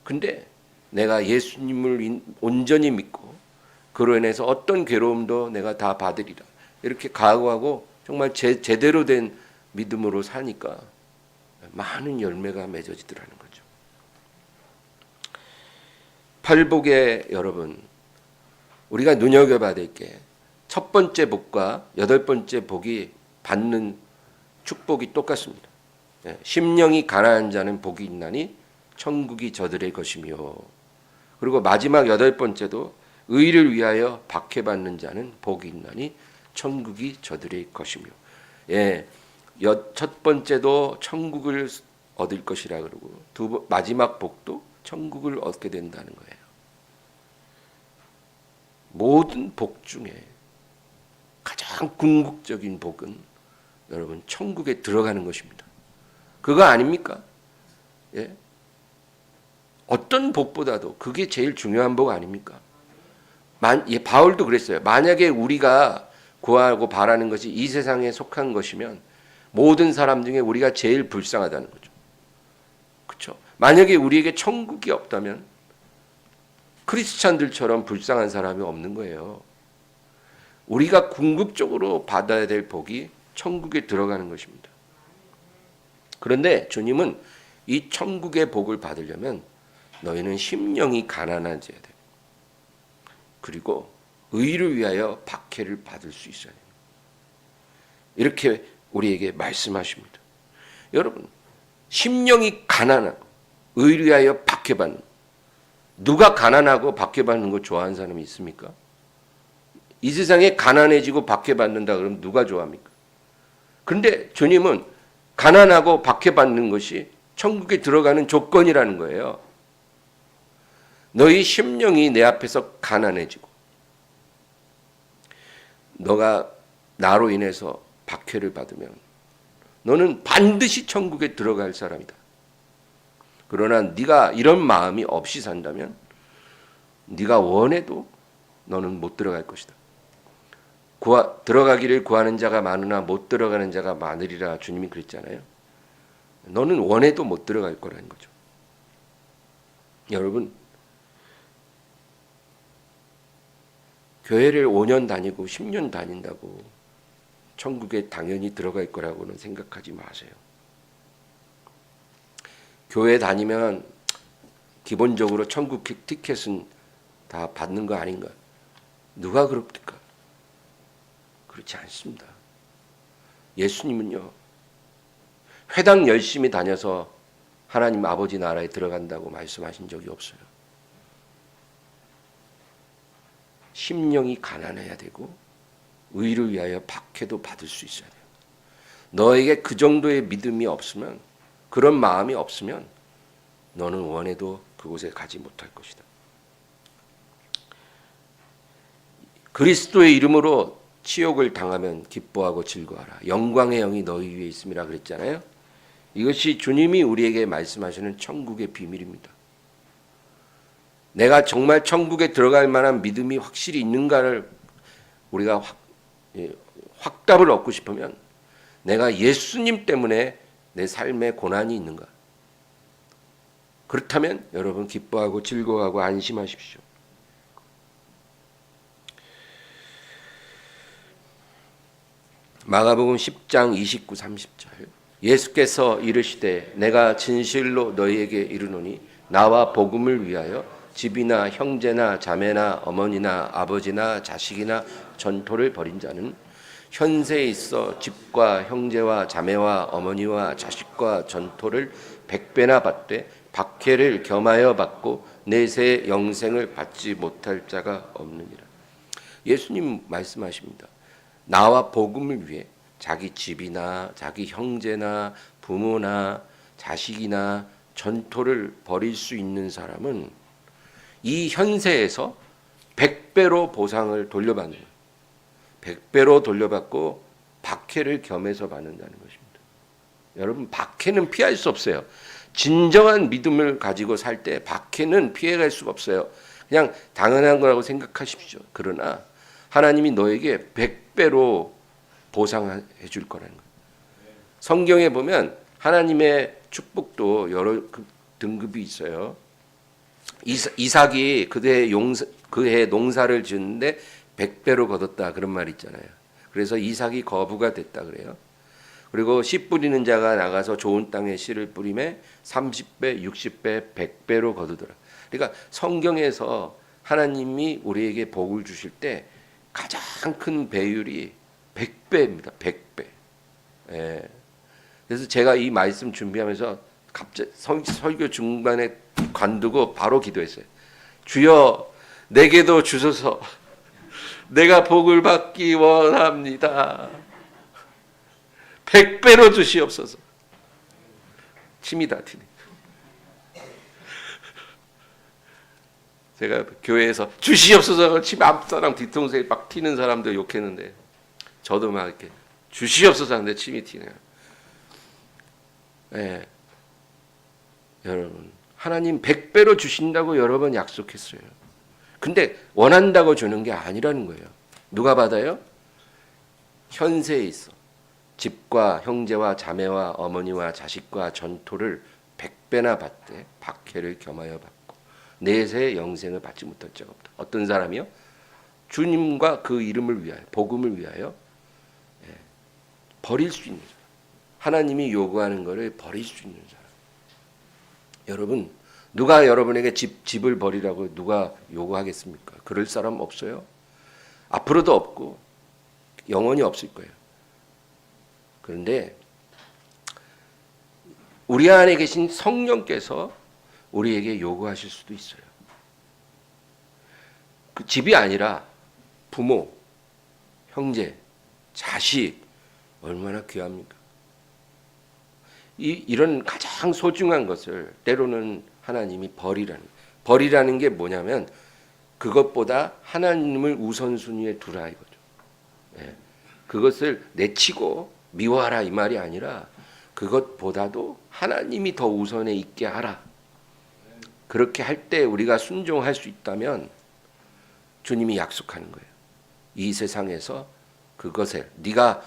근데 내가 예수님을 온전히 믿고 그로 인해서 어떤 괴로움도 내가 다 받으리라 이렇게 각오하고 정말 제대로 된 믿음으로 사니까 많은 열매가 맺어지더라는 거죠. 팔복에 여러분 우리가 눈여겨봐야 될 게 첫 번째 복과 여덟 번째 복이 받는 축복이 똑같습니다. 심령이 가난한 자는 복이 있나니 천국이 저들의 것이며, 그리고 마지막 여덟 번째도 의를 위하여 박해받는 자는 복이 있나니 천국이 저들의 것이며. 첫 번째도 천국을 얻을 것이라 그러고 마지막 복도 천국을 얻게 된다는 거예요. 모든 복 중에 가장 궁극적인 복은 여러분 천국에 들어가는 것입니다. 그거 아닙니까? 예? 어떤 복보다도 그게 제일 중요한 복 아닙니까? 바울도 그랬어요. 만약에 우리가 구하고 바라는 것이 이 세상에 속한 것이면 모든 사람 중에 우리가 제일 불쌍하다는 거죠. 그렇죠? 만약에 우리에게 천국이 없다면 크리스찬들처럼 불쌍한 사람이 없는 거예요. 우리가 궁극적으로 받아야 될 복이 천국에 들어가는 것입니다. 그런데 주님은 이 천국의 복을 받으려면 너희는 심령이 가난한 자야 돼. 그리고 의를 위하여 박해를 받을 수 있어야 됩니다. 이렇게 우리에게 말씀하십니다. 여러분, 심령이 가난하고 의를 위하여 박해받는, 누가 가난하고 박해받는 거 좋아하는 사람이 있습니까? 이 세상에 가난해지고 박해받는다 그러면 누가 좋아합니까? 그런데 주님은 가난하고 박해받는 것이 천국에 들어가는 조건이라는 거예요. 너희 심령이 내 앞에서 가난해지고 너가 나로 인해서 박해를 받으면 너는 반드시 천국에 들어갈 사람이다. 그러나 네가 이런 마음이 없이 산다면 네가 원해도 너는 못 들어갈 것이다. 들어가기를 구하는 자가 많으나 못 들어가는 자가 많으리라 주님이 그랬잖아요. 너는 원해도 못 들어갈 거라는 거죠. 여러분, 교회를 5년 다니고 10년 다닌다고 천국에 당연히 들어갈 거라고는 생각하지 마세요. 교회 다니면 기본적으로 천국 티켓은 다 받는 거 아닌가? 누가 그럽니까? 그렇지 않습니다. 예수님은요, 회당 열심히 다녀서 하나님 아버지 나라에 들어간다고 말씀하신 적이 없어요. 심령이 가난해야 되고 의를 위하여 박해도 받을 수 있어야 돼요. 너에게 그 정도의 믿음이 없으면, 그런 마음이 없으면 너는 원해도 그곳에 가지 못할 것이다. 그리스도의 이름으로 치욕을 당하면 기뻐하고 즐거워하라. 영광의 영이 너희 위에 있음이라 그랬잖아요. 이것이 주님이 우리에게 말씀하시는 천국의 비밀입니다. 내가 정말 천국에 들어갈 만한 믿음이 확실히 있는가를 우리가 확답을 얻고 싶으면 내가 예수님 때문에 내 삶에 고난이 있는가? 그렇다면 여러분 기뻐하고 즐거워하고 안심하십시오. 마가복음 10장 29, 30절 예수께서 이르시되 내가 진실로 너희에게 이르노니 나와 복음을 위하여 집이나 형제나 자매나 어머니나 아버지나 자식이나 전토를 벌인 자는 현세에 있어 집과 형제와 자매와 어머니와 자식과 전토를 100배나 받되 박해를 겸하여 받고 내세 영생을 받지 못할 자가 없느니라. 예수님 말씀하십니다. 나와 복음을 위해 자기 집이나 자기 형제나 부모나 자식이나 전토를 벌일 수 있는 사람은 이 현세에서 100배로 보상을 돌려받는 거예요. 100배로 돌려받고 박해를 겸해서 받는다는 것입니다. 여러분, 박해는 피할 수 없어요. 진정한 믿음을 가지고 살 때 박해는 피해갈 수가 없어요. 그냥 당연한 거라고 생각하십시오. 그러나 하나님이 너에게 100배로 보상해 줄 거라는 거예요. 성경에 보면 하나님의 축복도 여러 등급이 있어요. 이삭이 그해 농사를 지었는데 100배로 거뒀다 그런 말 있잖아요. 그래서 이삭이 거부가 됐다 그래요. 그리고 씨 뿌리는 자가 나가서 좋은 땅에 씨를 뿌림에 30배, 60배, 100배로 거두더라. 그러니까 성경에서 하나님이 우리에게 복을 주실 때 가장 큰 배율이 100배입니다. 100배. 예. 그래서 제가 이 말씀 준비하면서 갑자기 설교 중간에 관두고 바로 기도했어요. 주여 내게도 주소서. 내가 복을 받기 원합니다. 100배로 주시옵소서. 침이 다 튀네. 제가 교회에서 주시옵소서 침 앞사람 뒤통수에 막 튀는 사람들 욕했는데 저도 막 이렇게 주시옵소서 하는데 침이 튀네요. 네. 여러분 하나님 100배로 주신다고 여러 번 약속했어요. 근데 원한다고 주는 게 아니라는 거예요. 누가 받아요? 현세에 있어. 집과 형제와 자매와 어머니와 자식과 전토를 100배나 받되 박해를 겸하여 받고 내세 영생을 받지 못할 자가 없다. 어떤 사람이요? 주님과 그 이름을 위하여 복음을 위하여 버릴 수 있는 사람. 하나님이 요구하는 것을 버릴 수 있는 사람. 여러분 누가 여러분에게 집을 버리라고 누가 요구하겠습니까? 그럴 사람 없어요. 앞으로도 없고 영원히 없을 거예요. 그런데 우리 안에 계신 성령께서 우리에게 요구하실 수도 있어요. 그 집이 아니라 부모, 형제, 자식 얼마나 귀합니까? 이런 가장 소중한 것을 때로는 하나님이 버리라는 게 뭐냐면 그것보다 하나님을 우선순위에 두라 이거죠. 예. 그것을 내치고 미워하라 이 말이 아니라 그것보다도 하나님이 더 우선에 있게 하라. 그렇게 할 때 우리가 순종할 수 있다면 주님이 약속하는 거예요. 이 세상에서 그것을 네가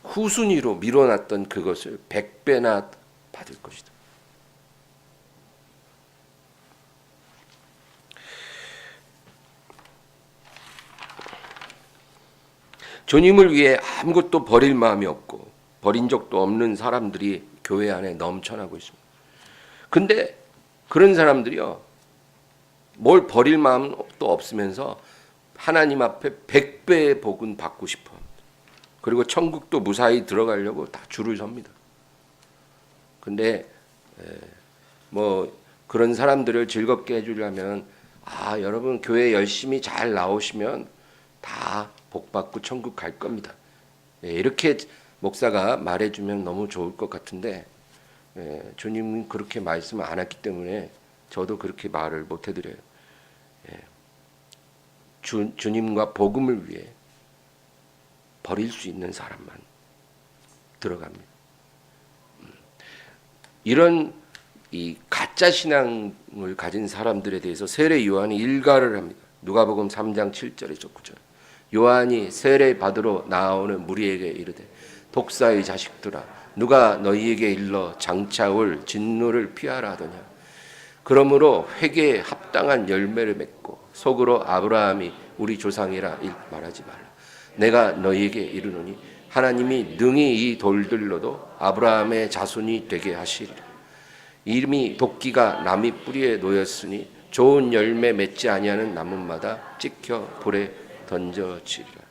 후순위로 밀어놨던 그것을 100배나 받을 것이다. 주님을 위해 아무것도 버릴 마음이 없고 버린 적도 없는 사람들이 교회 안에 넘쳐나고 있습니다. 근데 그런 사람들이요, 뭘 버릴 마음도 없으면서 하나님 앞에 100배의 복은 받고 싶어 합니다. 그리고 천국도 무사히 들어가려고 다 줄을 섭니다. 근데 뭐 그런 사람들을 즐겁게 해주려면 여러분 교회 열심히 잘 나오시면 다 복받고 천국 갈 겁니다. 이렇게 목사가 말해주면 너무 좋을 것 같은데 주님은 그렇게 말씀을 안 했기 때문에 저도 그렇게 말을 못 해드려요. 주님과 복음을 위해 버릴 수 있는 사람만 들어갑니다. 이런 이 가짜 신앙을 가진 사람들에 대해서 세례 요한이 일가를 합니다. 누가복음 3장 7절에서 9절. 요한이 세례 받으러 나오는 무리에게 이르되 독사의 자식들아 누가 너희에게 일러 장차 올 진노를 피하라 하더냐. 그러므로 회개에 합당한 열매를 맺고 속으로 아브라함이 우리 조상이라 말하지 말라. 내가 너희에게 이르노니 하나님이 능히 이 돌들로도 아브라함의 자손이 되게 하시리라. 이미 도끼가 나무 뿌리에 놓였으니 좋은 열매 맺지 아니하는 나무마다 찍혀 불에 던져지리라.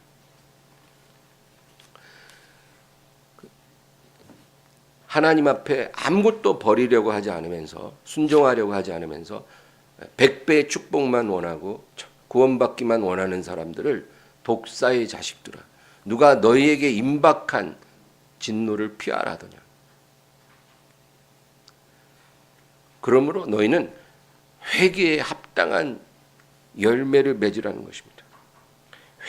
하나님 앞에 아무것도 버리려고 하지 않으면서 순종하려고 하지 않으면서 100배의 축복만 원하고 구원받기만 원하는 사람들을 독사의 자식들아 누가 너희에게 임박한 진노를 피하라 하더냐. 그러므로 너희는 회개에 합당한 열매를 맺으라는 것입니다.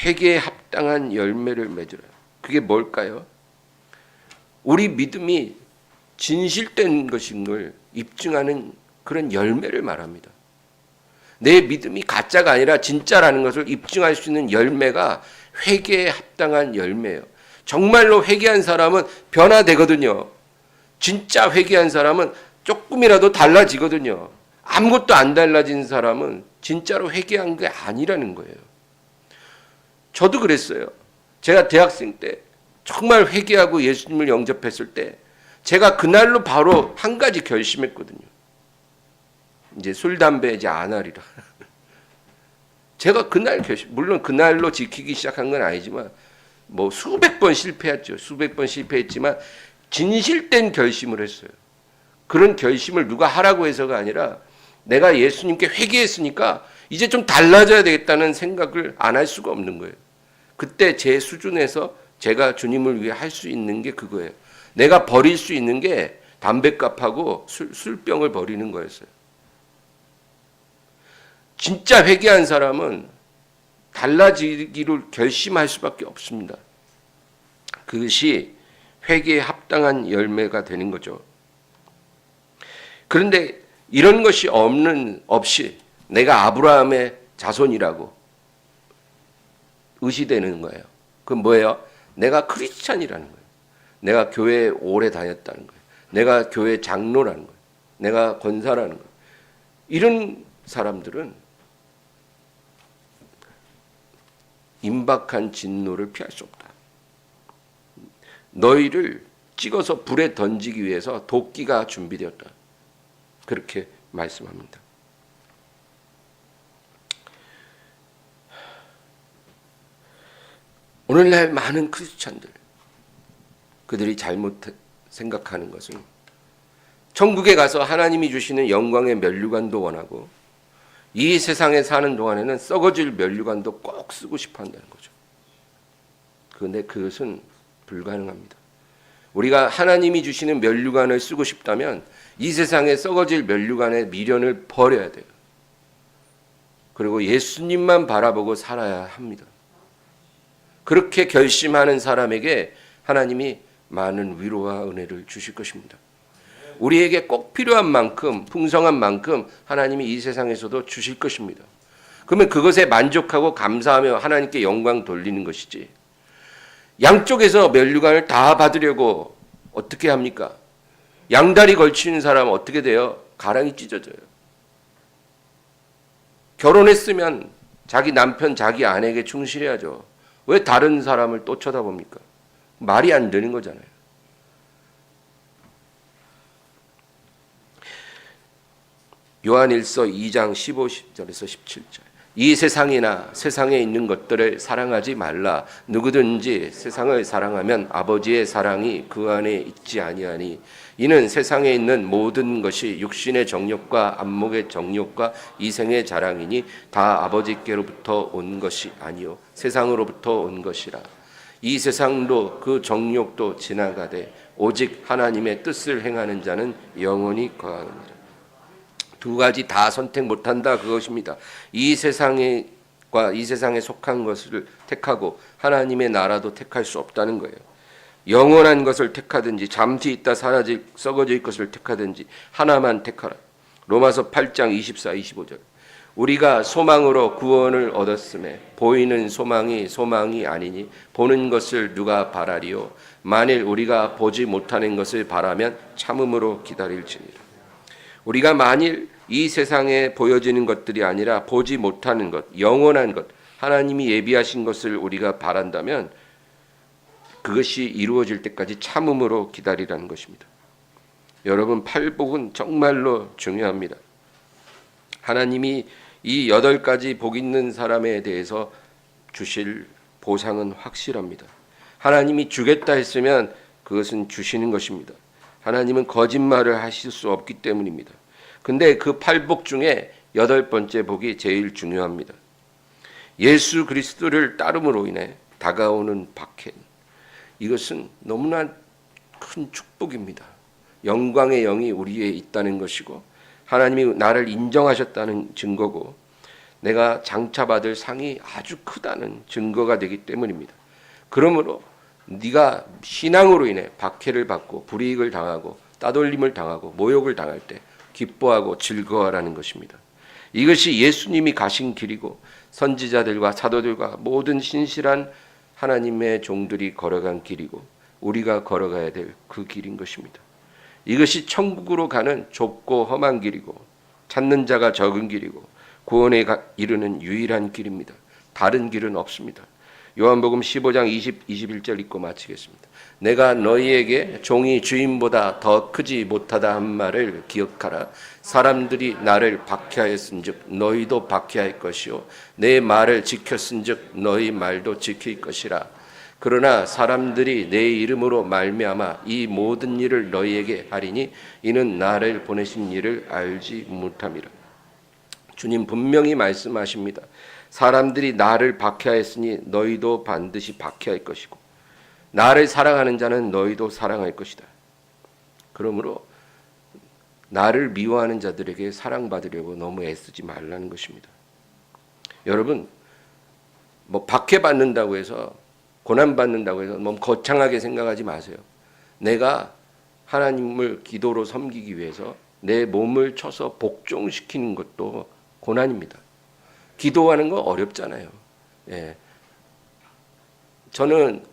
회개에 합당한 열매를 맺으라. 그게 뭘까요? 우리 믿음이 진실된 것인 걸 입증하는 그런 열매를 말합니다. 내 믿음이 가짜가 아니라 진짜라는 것을 입증할 수 있는 열매가 회개에 합당한 열매예요. 정말로 회개한 사람은 변화되거든요. 진짜 회개한 사람은 조금이라도 달라지거든요. 아무것도 안 달라진 사람은 진짜로 회개한 게 아니라는 거예요. 저도 그랬어요. 제가 대학생 때 정말 회개하고 예수님을 영접했을 때 제가 그날로 바로 한 가지 결심했거든요. 이제 술, 담배 이제 안 하리라. 제가 그날 물론 그날로 지키기 시작한 건 아니지만 뭐 수백 번 실패했죠. 수백 번 실패했지만 진실된 결심을 했어요. 그런 결심을 누가 하라고 해서가 아니라 내가 예수님께 회개했으니까 이제 좀 달라져야 되겠다는 생각을 안 할 수가 없는 거예요. 그때 제 수준에서 제가 주님을 위해 할 수 있는 게 그거예요. 내가 버릴 수 있는 게 담뱃값하고 술병을 버리는 거였어요. 진짜 회개한 사람은 달라지기를 결심할 수밖에 없습니다. 그것이 회개에 합당한 열매가 되는 거죠. 그런데 이런 것이 없이 내가 아브라함의 자손이라고 의시되는 거예요. 그건 뭐예요? 내가 크리스찬이라는 거예요. 내가 교회에 오래 다녔다는 거예요. 내가 교회 장로라는 거예요. 내가 권사라는 거예요. 이런 사람들은 임박한 진노를 피할 수 없다. 너희를 찍어서 불에 던지기 위해서 도끼가 준비되었다. 그렇게 말씀합니다. 오늘날 많은 크리스찬들, 그들이 잘못 생각하는 것은 천국에 가서 하나님이 주시는 영광의 면류관도 원하고 이 세상에 사는 동안에는 썩어질 면류관도 꼭 쓰고 싶어 한다는 거죠. 그런데 그것은 불가능합니다. 우리가 하나님이 주시는 면류관을 쓰고 싶다면 이 세상에 썩어질 면류관의 미련을 버려야 돼요. 그리고 예수님만 바라보고 살아야 합니다. 그렇게 결심하는 사람에게 하나님이 많은 위로와 은혜를 주실 것입니다. 우리에게 꼭 필요한 만큼, 풍성한 만큼 하나님이 이 세상에서도 주실 것입니다. 그러면 그것에 만족하고 감사하며 하나님께 영광 돌리는 것이지, 양쪽에서 면류관을 다 받으려고 어떻게 합니까? 양다리 걸치는 사람은 어떻게 돼요? 가랑이 찢어져요. 결혼했으면 자기 남편, 자기 아내에게 충실해야죠. 왜 다른 사람을 또 쳐다봅니까? 말이 안 되는 거잖아요. 요한일서 2장 15절에서 17절. 이 세상이나 세상에 있는 것들을 사랑하지 말라. 누구든지 세상을 사랑하면 아버지의 사랑이 그 안에 있지 아니하니 이는 세상에 있는 모든 것이 육신의 정욕과 안목의 정욕과 이생의 자랑이니 다 아버지께로부터 온 것이 아니요 세상으로부터 온 것이라. 이 세상도 그 정욕도 지나가되 오직 하나님의 뜻을 행하는 자는 영원히 거하느니라. 두 가지 다 선택 못한다, 그것입니다. 이 세상에 속한 것을 택하고 하나님의 나라도 택할 수 없다는 거예요. 영원한 것을 택하든지 잠시 있다 사라질 썩어질 것을 택하든지 하나만 택하라. 로마서 8장 24, 25절. 우리가 소망으로 구원을 얻었음에 보이는 소망이 아니니 보는 것을 누가 바라리요. 만일 우리가 보지 못하는 것을 바라면 참음으로 기다릴지니라. 우리가 만일 이 세상에 보여지는 것들이 아니라 보지 못하는 것, 영원한 것, 하나님이 예비하신 것을 우리가 바란다면 그것이 이루어질 때까지 참음으로 기다리라는 것입니다. 여러분, 팔복은 정말로 중요합니다. 하나님이 이 8가지 복 있는 사람에 대해서 주실 보상은 확실합니다. 하나님이 주겠다 했으면 그것은 주시는 것입니다. 하나님은 거짓말을 하실 수 없기 때문입니다. 근데 그 8복 중에 8번째 복이 제일 중요합니다. 예수 그리스도를 따름으로 인해 다가오는 박해. 이것은 너무나 큰 축복입니다. 영광의 영이 우리에 있다는 것이고 하나님이 나를 인정하셨다는 증거고 내가 장차받을 상이 아주 크다는 증거가 되기 때문입니다. 그러므로 네가 신앙으로 인해 박해를 받고 불이익을 당하고 따돌림을 당하고 모욕을 당할 때 기뻐하고 즐거워하라는 것입니다. 이것이 예수님이 가신 길이고 선지자들과 사도들과 모든 신실한 하나님의 종들이 걸어간 길이고 우리가 걸어가야 될 그 길인 것입니다. 이것이 천국으로 가는 좁고 험한 길이고 찾는 자가 적은 길이고 구원에 이르는 유일한 길입니다. 다른 길은 없습니다. 요한복음 15장 21절 읽고 마치겠습니다. 내가 너희에게 종이 주인보다 더 크지 못하다 한 말을 기억하라. 사람들이 나를 박해하였은즉 너희도 박해할 것이요 내 말을 지켰은즉 너희 말도 지킬 것이라. 그러나 사람들이 내 이름으로 말미암아 이 모든 일을 너희에게 하리니 이는 나를 보내신 이를 알지 못함이라. 주님 분명히 말씀하십니다. 사람들이 나를 박해하였으니 너희도 반드시 박해할 것이고 나를 사랑하는 자는 너희도 사랑할 것이다. 그러므로 나를 미워하는 자들에게 사랑받으려고 너무 애쓰지 말라는 것입니다. 여러분, 박해받는다고 해서 고난받는다고 해서 너무 거창하게 생각하지 마세요. 내가 하나님을 기도로 섬기기 위해서 내 몸을 쳐서 복종시키는 것도 고난입니다. 기도하는 거 어렵잖아요. 예. 저는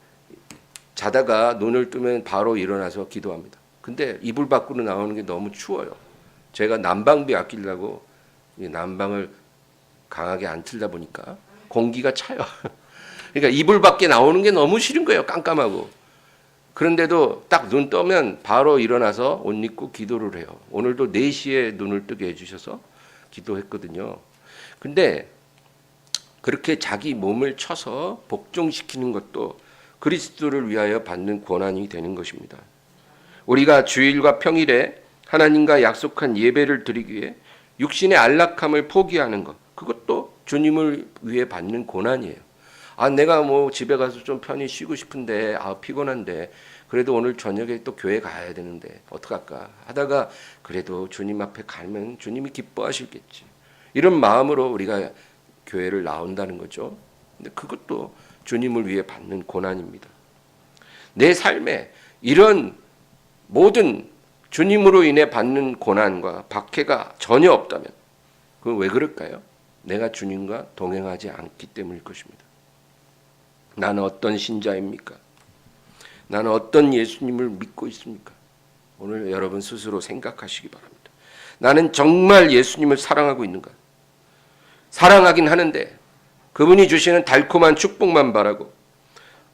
자다가 눈을 뜨면 바로 일어나서 기도합니다. 근데 이불 밖으로 나오는 게 너무 추워요. 제가 난방비 아끼려고 난방을 강하게 안 틀다 보니까 공기가 차요. 그러니까 이불 밖에 나오는 게 너무 싫은 거예요. 깜깜하고. 그런데도 딱 눈 뜨면 바로 일어나서 옷 입고 기도를 해요. 오늘도 4시에 눈을 뜨게 해주셔서 기도했거든요. 근데 그렇게 자기 몸을 쳐서 복종시키는 것도 그리스도를 위하여 받는 고난이 되는 것입니다. 우리가 주일과 평일에 하나님과 약속한 예배를 드리기 위해 육신의 안락함을 포기하는 것, 그것도 주님을 위해 받는 고난이에요. 내가 집에 가서 좀 편히 쉬고 싶은데 피곤한데 그래도 오늘 저녁에 또 교회 가야 되는데 어떡할까 하다가 그래도 주님 앞에 가면 주님이 기뻐하시겠지. 이런 마음으로 우리가 교회를 나온다는 거죠. 근데 그것도 주님을 위해 받는 고난입니다. 내 삶에 이런 모든 주님으로 인해 받는 고난과 박해가 전혀 없다면 그건 왜 그럴까요? 내가 주님과 동행하지 않기 때문일 것입니다. 나는 어떤 신자입니까? 나는 어떤 예수님을 믿고 있습니까? 오늘 여러분 스스로 생각하시기 바랍니다. 나는 정말 예수님을 사랑하고 있는가? 사랑하긴 하는데 그분이 주시는 달콤한 축복만 바라고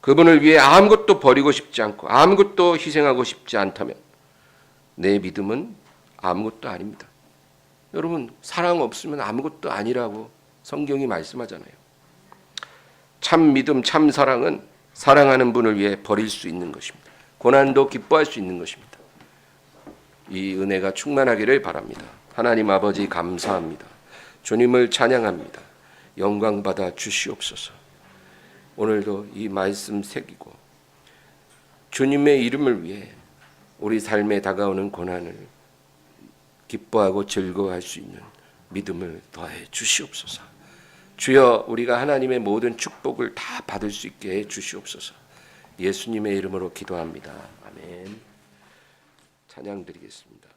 그분을 위해 아무것도 버리고 싶지 않고 아무것도 희생하고 싶지 않다면 내 믿음은 아무것도 아닙니다. 여러분, 사랑 없으면 아무것도 아니라고 성경이 말씀하잖아요. 참 믿음, 참 사랑은 사랑하는 분을 위해 버릴 수 있는 것입니다. 고난도 기뻐할 수 있는 것입니다. 이 은혜가 충만하기를 바랍니다. 하나님 아버지 감사합니다. 주님을 찬양합니다. 영광 받아 주시옵소서. 오늘도 이 말씀 새기고 주님의 이름을 위해 우리 삶에 다가오는 고난을 기뻐하고 즐거워할 수 있는 믿음을 더해 주시옵소서. 주여, 우리가 하나님의 모든 축복을 다 받을 수 있게 해 주시옵소서. 예수님의 이름으로 기도합니다. 아멘. 찬양 드리겠습니다.